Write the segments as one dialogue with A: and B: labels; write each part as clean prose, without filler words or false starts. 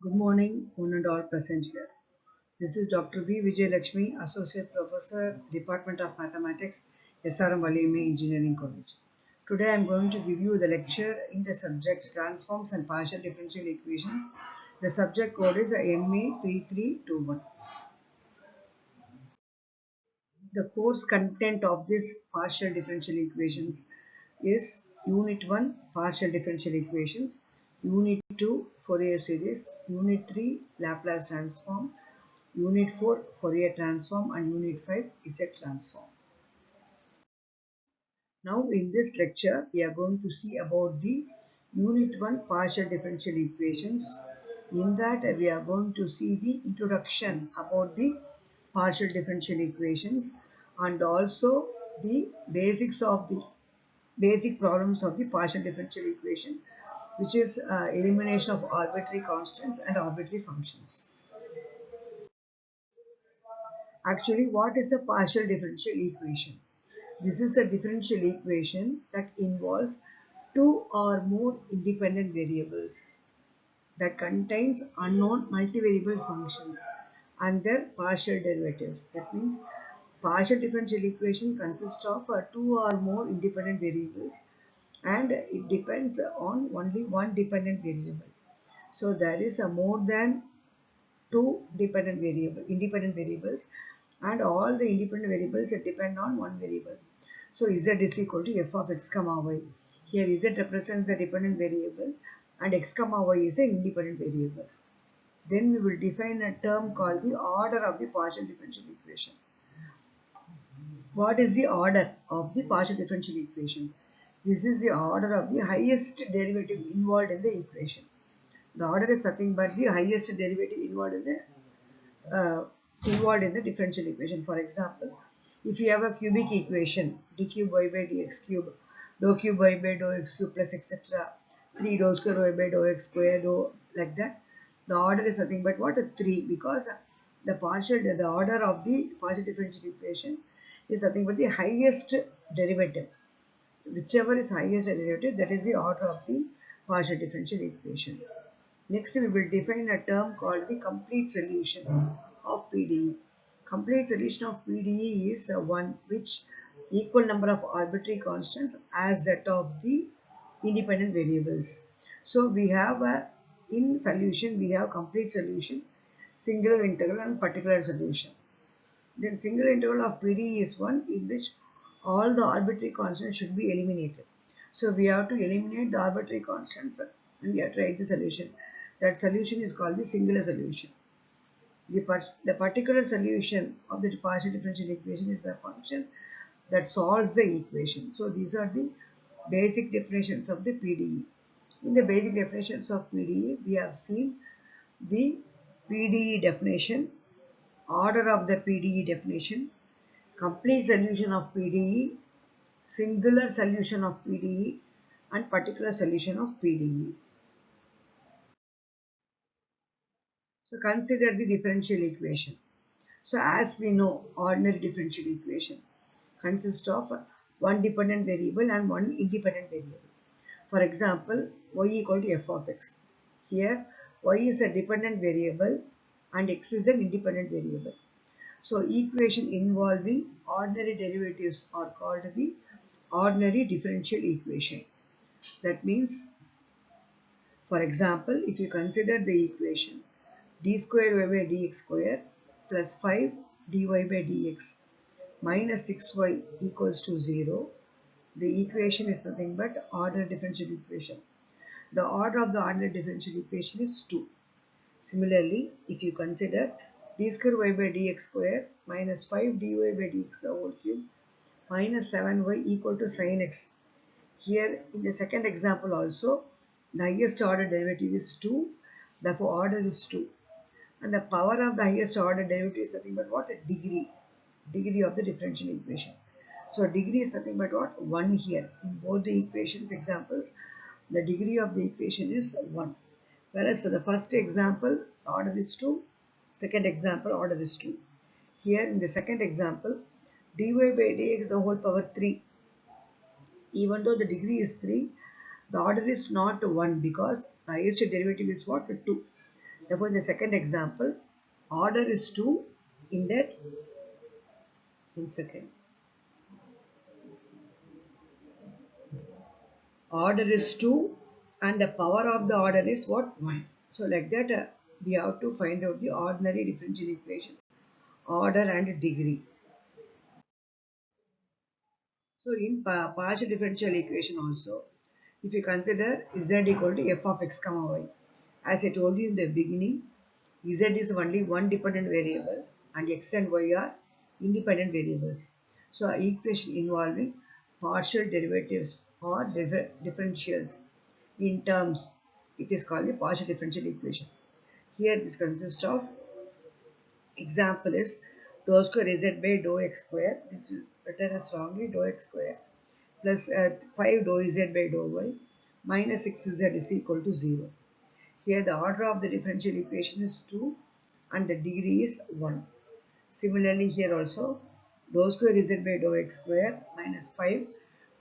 A: Good morning, one and all present here. This is Dr. B. Vijay-Lakshmi, Associate Professor, Department of Mathematics, SRMVEC-MATHS-MA Engineering College. Today I am going to give you the lecture in the subject Transforms and Partial Differential Equations. The subject code is MA3321. The course content of this partial differential equations is Unit 1 Partial Differential Equations, Unit 2 Fourier Series, Unit 3 Laplace Transform, Unit 4 Fourier Transform and Unit 5 Z Transform. Now in this lecture we are going to see about the Unit 1 Partial Differential Equations. In that we are going to see the introduction about the partial differential equations and also the basics of the basic problems of the partial differential equation, which is elimination of arbitrary constants and arbitrary functions. Actually, what is a partial differential equation? This is a differential equation that involves two or more independent variables that contains unknown multivariable functions and their partial derivatives. That means partial differential equation consists of two or more independent variables and it depends on only one dependent variable. So there is a more than two independent variables, and all the independent variables depend on one variable. So z is equal to f of x comma y. Here z represents the dependent variable and x comma y is an independent variable. Then we will define a term called the order of the partial differential equation. What is the order of the partial differential equation? This is the order of the highest derivative involved in the equation. The order is nothing but the highest derivative involved in the differential equation. For example, if you have a cubic equation d cube y by dx cube, dou cube y by dou x cube plus etc. 3 dou square y by dou x square dou, like that. The order is nothing but what? 3, because the order of the partial differential equation is nothing but the highest derivative. Whichever is highest derivative, that is the order of the partial differential equation. Next, we will define a term called the complete solution of PDE. Complete solution of PDE is one which equal number of arbitrary constants as that of the independent variables. So we have in solution we have complete solution, singular integral and particular solution. Then single integral of PDE is one in which all the arbitrary constants should be eliminated. So we have to eliminate the arbitrary constants and we have to write the solution. That solution is called the singular solution. The particular solution of the partial differential equation is the function that solves the equation. So these are the basic definitions of the PDE. In the basic definitions of PDE, we have seen the PDE definition, order of the PDE definition, complete solution of PDE, singular solution of PDE, and particular solution of PDE. So consider the differential equation. So as we know, ordinary differential equation consists of one dependent variable and one independent variable. For example, y equal to f of x. Here y is a dependent variable and x is an independent variable. So equation involving ordinary derivatives are called the ordinary differential equation. That means, for example, if you consider the equation d square y by dx square plus 5 dy by dx minus 6y equals to 0, the equation is nothing but ordinary differential equation. The order of the ordinary differential equation is 2. Similarly, if you consider d square y by dx square minus 5 dy by dx whole cube minus 7y equal to sin x. Here in the second example also, the highest order derivative is 2, therefore order is 2. And the power of the highest order derivative is nothing but what? A degree of the differential equation. So degree is nothing but what? 1 here. In both the equations examples, the degree of the equation is 1. Whereas for the first example, order is 2. Second example, order is 2. Here in the second example, dy by dx the whole power 3. Even though the degree is 3, the order is not 1 because the highest derivative is what? 2. Therefore, in the second example, order is 2 in that, in second, order is 2 and the power of the order is what? 1. So like that we have to find out the ordinary differential equation, order and degree. So in partial differential equation also, if you consider z equal to f of x comma y, as I told you in the beginning, z is only one dependent variable and x and y are independent variables. So equation involving partial derivatives or differentials in terms, it is called a partial differential equation. Here this consists of, example is dou square z by dou x square, which is written as strongly dou x square plus 5 dou z by dou y minus 6z is equal to 0. Here the order of the differential equation is 2 and the degree is 1. Similarly here also dou square z by dou x square minus 5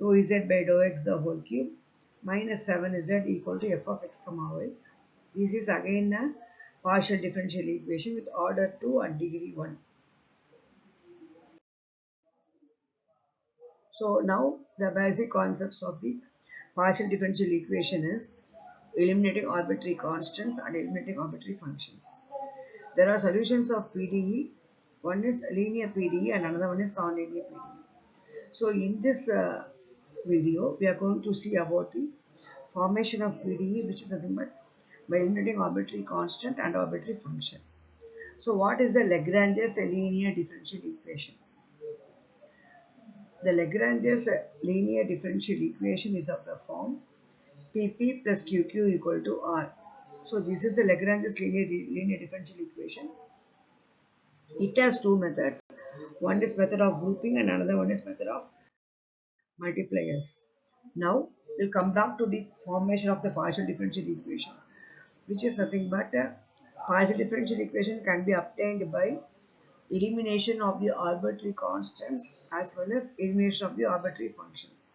A: dou z by dou x the whole cube minus 7z equal to f of x comma y. This is again a partial differential equation with order 2 and degree 1. So now the basic concepts of the partial differential equation is eliminating arbitrary constants and eliminating arbitrary functions. There are solutions of PDE. One is linear PDE and another one is non-linear PDE. So in this video, we are going to see about the formation of PDE, which is nothing but by eliminating arbitrary constant and arbitrary function. So what is the Lagrange's linear differential equation? The Lagrange's linear differential equation is of the form PP plus QQ equal to R. So this is the Lagrange's linear differential equation. It has two methods. One is method of grouping and another one is method of multipliers. Now we'll come back to the formation of the partial differential equation, which is nothing but partial differential equation can be obtained by elimination of the arbitrary constants as well as elimination of the arbitrary functions.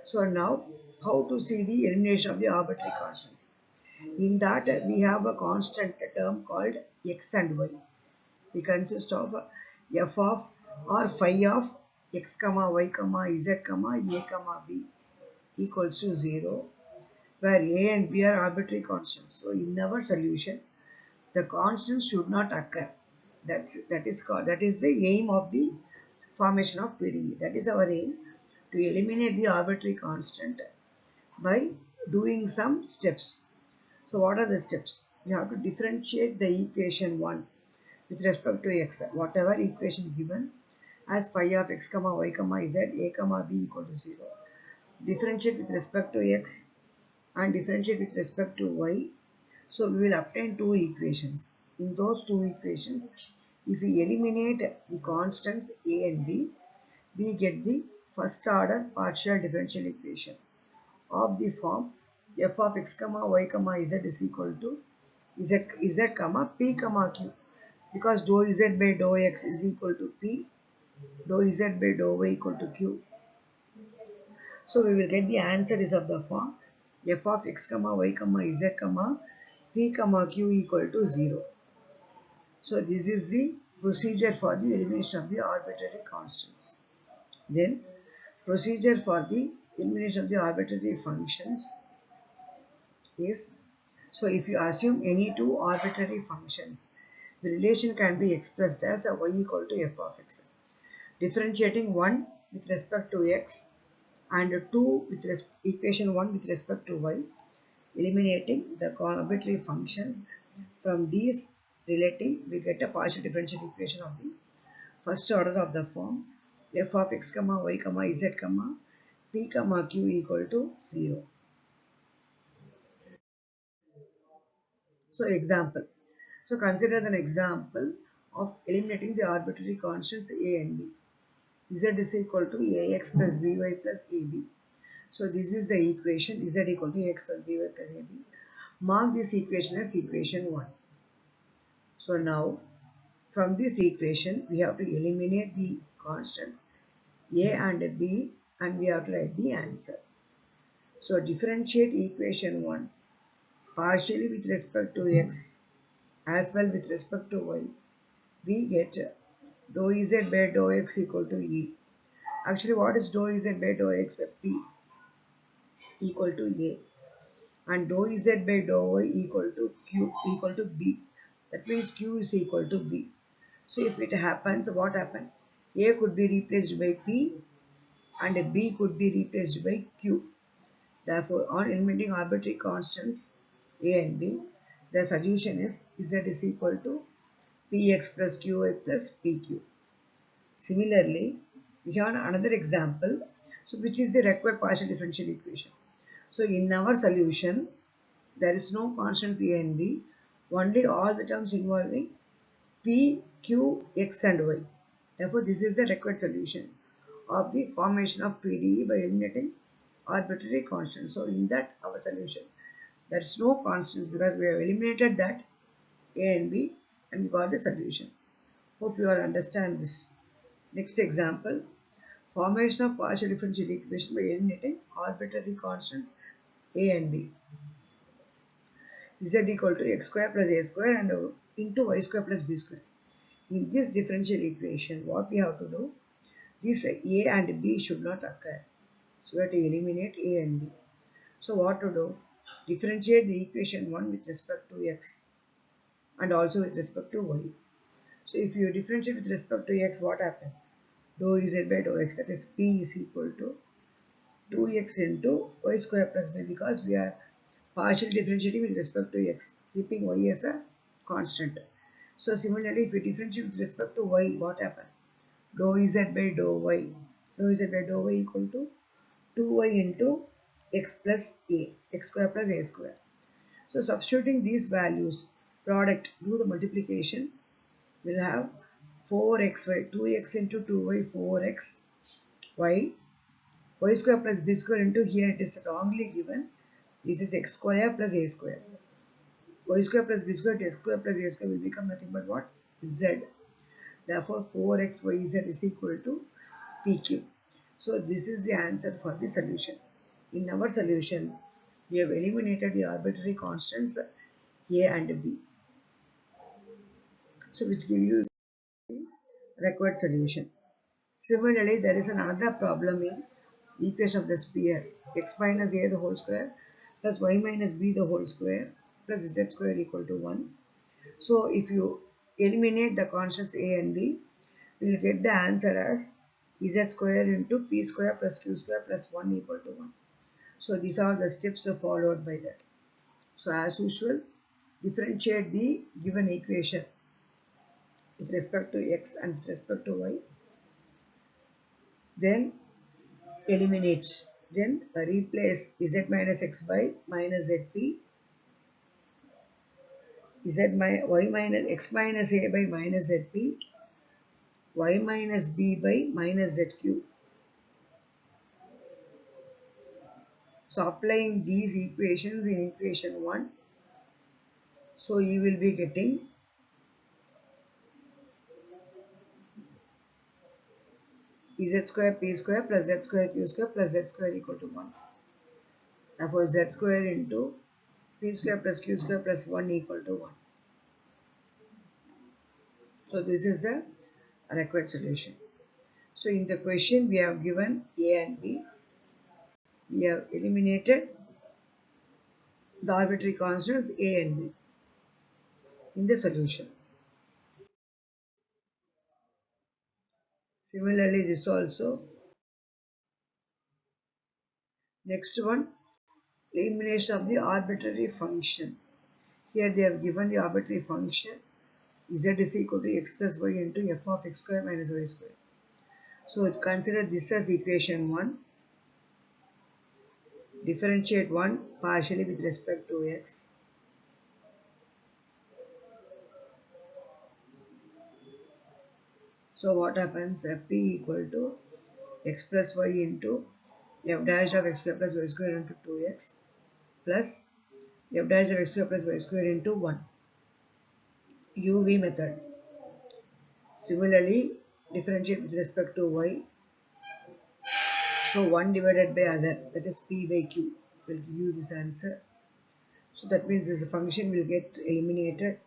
A: So now how to see the elimination of the arbitrary constants? In that we have a constant term called x and y. It consists of f of or phi of x comma y comma z comma a comma b equals to 0, where a and b are arbitrary constants. So in our solution, the constants should not occur. That is the aim of the formation of PDE. That is our aim, to eliminate the arbitrary constant by doing some steps. So what are the steps? You have to differentiate the equation 1 with respect to x. Whatever equation given as phi of x comma y comma z a comma b equal to 0. Differentiate with respect to x and differentiate with respect to y. So we will obtain two equations. In those two equations, if we eliminate the constants a and b, we get the first order partial differential equation of the form f of x comma y comma z is equal to z comma p comma q, because dou z by dou x is equal to p, dou z by dou y equal to q. So we will get the answer is of the form f of x comma y comma z comma p comma q equal to 0. So this is the procedure for the elimination of the arbitrary constants. Then procedure for the elimination of the arbitrary functions is, so if you assume any two arbitrary functions, the relation can be expressed as a y equal to f of x. Differentiating 1 with respect to x and 2 with equation 1 with respect to y, eliminating the arbitrary functions. From these relating, we get a partial differential equation of the first order of the form f of x comma y comma z comma p comma q equal to 0. So example. So consider an example of eliminating the arbitrary constants a and b. Z is equal to ax plus by plus ab. So this is the equation z equal to ax plus by plus ab. Mark this equation as equation 1. So now from this equation we have to eliminate the constants a and b and we have to write the answer. So differentiate equation 1 partially with respect to x As well with respect to y, we get dou z by dou x equal to E. Actually, what is dou z by dou x? P equal to A. And dou z by dou y equal to Q equal to B. That means Q is equal to B. So if it happens, what happens? A could be replaced by P and B could be replaced by Q. Therefore, on eliminating arbitrary constants A and B, the solution is Z is equal to Px plus Qy plus Pq. Similarly, we have another example, so which is the required partial differential equation. So in our solution, there is no constants A and B, only all the terms involving P, Q, X and Y. Therefore, this is the required solution of the formation of PDE by eliminating arbitrary constants. So in that our solution, there is no constants because we have eliminated that A and B and we got the solution. Hope you all understand this. Next example, formation of partial differential equation by eliminating arbitrary constants A and B. Z equal to x square plus a square and into y square plus b square. In this differential equation, what we have to do, this a and b should not occur. So we have to eliminate a and b. So what to do? Differentiate the equation 1 with respect to x and also with respect to y. So if you differentiate with respect to x, what happens? Dou z by dou x, that is p is equal to 2x into y square plus b, because we are partially differentiating with respect to x, keeping y as a constant. So similarly, if we differentiate with respect to y, what happens? Dou z by dou y. Dou z by dou y equal to 2y into x plus a, x square plus a square. So substituting these values, product, do the multiplication, we'll have 4xy, 2x into 2y, 4x, y square plus b square into, here it is wrongly given, this is x square plus a square. Y square plus b square to x square plus a square will become nothing but what? Z. Therefore, 4xyz is equal to pq. So this is the answer for the solution. In our solution, we have eliminated the arbitrary constants a and b. So which give you the required solution. Similarly, there is another problem in equation of the sphere, x minus a the whole square plus y minus b the whole square plus z square equal to 1. So if you eliminate the constants a and b, we will get the answer as z square into p square plus q square plus 1 equal to 1. So these are the steps followed by that. So as usual, differentiate the given equation with respect to x and with respect to y. Then eliminate. Then replace z minus x by minus zp, y minus x minus a by minus zp, y minus b by minus zq. So applying these equations in equation 1, so you will be getting z square p square plus z square q square plus z square equal to 1. Therefore z square into p square plus q square plus 1 equal to 1. So this is the required solution. So in the question we have given a and b. We have eliminated the arbitrary constants a and b in the solution. Similarly, this also. Next one, elimination of the arbitrary function. Here they have given the arbitrary function z is equal to x plus y into f of x square minus y square. So consider this as equation 1. Differentiate 1 partially with respect to x. So what happens? P equal to x plus y into f dash of x square plus y square into 2x plus f dash of x square plus y square into 1. UV method. Similarly, differentiate with respect to y. So 1 divided by other, that is p by q, will give you this answer. So that means this function will get eliminated.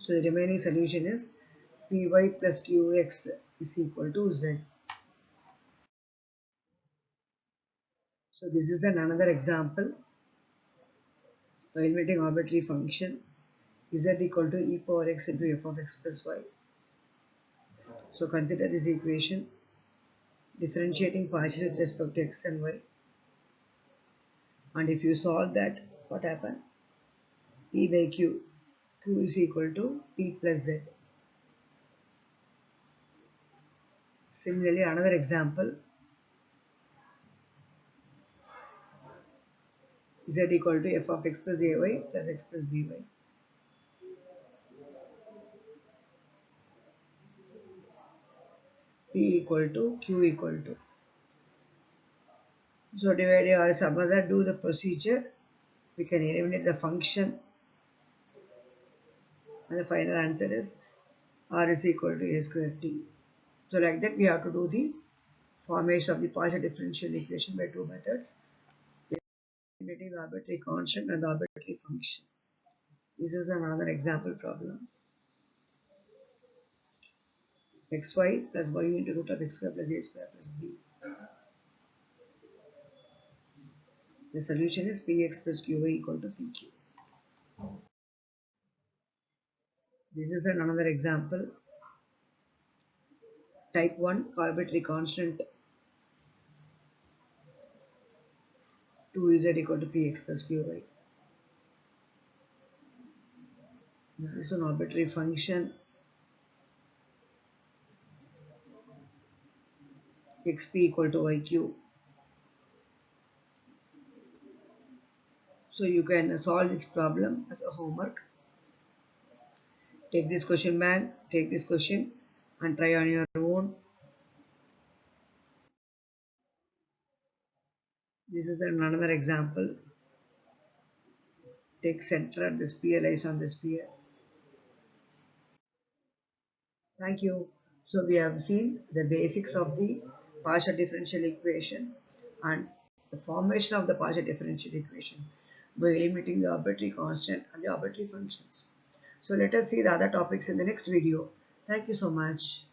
A: So the remaining solution is Py plus Qx is equal to Z. So this is another example. By eliminating arbitrary function z equal to e power x into f of x plus y. So consider this equation, differentiating partially with respect to x and y. And if you solve that, what happens? P by q. Q is equal to p plus z. Similarly, another example, z equal to f of x plus ay plus x plus by. P equal to q equal to. So divide or suppose that do the procedure, we can eliminate the function, and the final answer is r is equal to a square t. So like that we have to do the formation of the partial differential equation by two methods, eliminating the arbitrary constant and the arbitrary function. This is another example problem. Xy plus y into root of x square plus a square plus b. The solution is px plus qy equal to pq. This is another example. Type 1 arbitrary constant 2z equal to px plus qy. This is an arbitrary function xp equal to yq. So you can solve this problem as a homework. Take this question bank, take this question and try on your own. This is another example. Take center at the sphere, lies on the sphere. Thank you. So we have seen the basics of the partial differential equation and the formation of the partial differential equation by eliminating the arbitrary constant and the arbitrary functions. So let us see the other topics in the next video. Thank you so much.